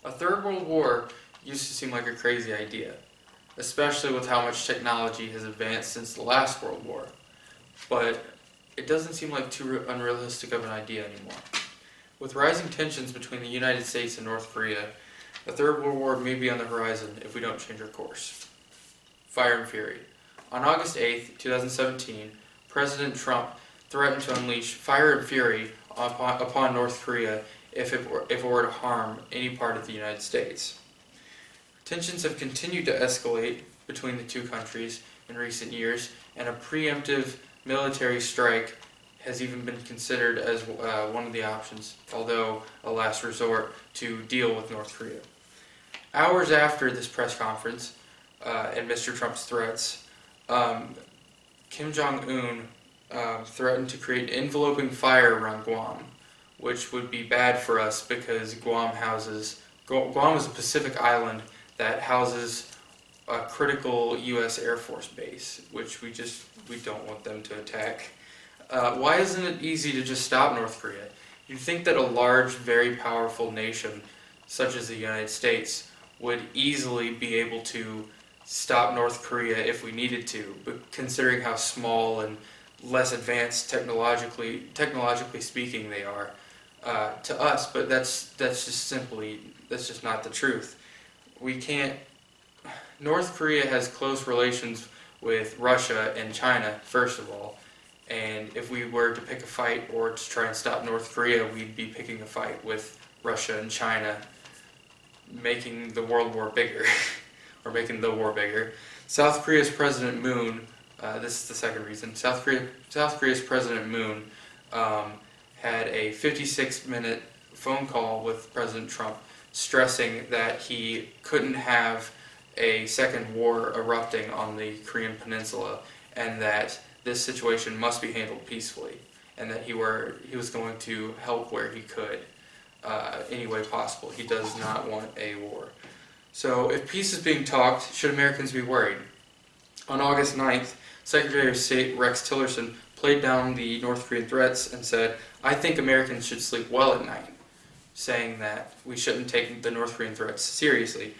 A third world war used to seem like a crazy idea, especially with how much technology has advanced since the last World War. But it doesn't seem like too unrealistic of an idea anymore. With rising tensions between the United States and North Korea, a third world war may be on the horizon if we don't change our course. Fire and Fury. On August 8, 2017, President Trump threatened to unleash fire and fury upon North Korea if it were to harm any part of the United States. Tensions have continued to escalate between the two countries in recent years, and a preemptive military strike has even been considered as one of the options, although a last resort to deal with North Korea. Hours after this press conference and Mr. Trump's threats, Kim Jong-un threatened to create enveloping fire around Guam, which would be bad for us because Guam is a Pacific island that houses a critical U.S. Air Force base, which we don't want them to attack. Why isn't it easy to just stop North Korea? You'd think that a large, very powerful nation, such as the United States, would easily be able to stop North Korea if we needed to, but considering how small and less advanced technologically speaking they are to us, but that's just not the truth. We can't. North Korea has close relations with Russia and China, first of all, and if we were to pick a fight or to try and stop North Korea, we'd be picking a fight with Russia and China, making the world war bigger, or making the war bigger. South Korea's President Moon, this is the second reason, South Korea's President Moon had a 56-minute phone call with President Trump stressing that he couldn't have a second war erupting on the Korean Peninsula, and that this situation must be handled peacefully, and that he was going to help where he could, any way possible. He does not want a war. So if peace is being talked, should Americans be worried? On August 9th, Secretary of State Rex Tillerson played down the North Korean threats and said, "I think Americans should sleep well at night," saying that we shouldn't take the North Korean threats seriously.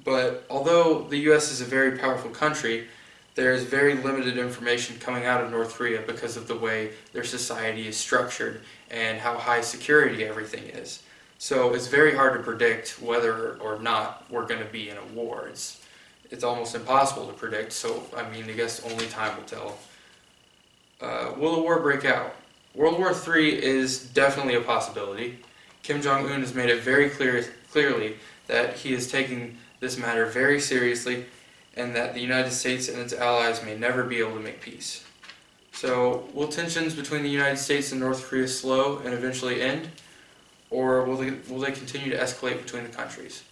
But although the U.S. is a very powerful country, there is very limited information coming out of North Korea because of the way their society is structured and how high security everything is. So it's very hard to predict whether or not we're going to be in a war. It's almost impossible to predict, so I guess only time will tell. Will a war break out? World War III is definitely a possibility. Kim Jong-un has made it very clearly that he is taking this matter very seriously, and that the United States and its allies may never be able to make peace. So, will tensions between the United States and North Korea slow and eventually end? Or will they continue to escalate between the countries?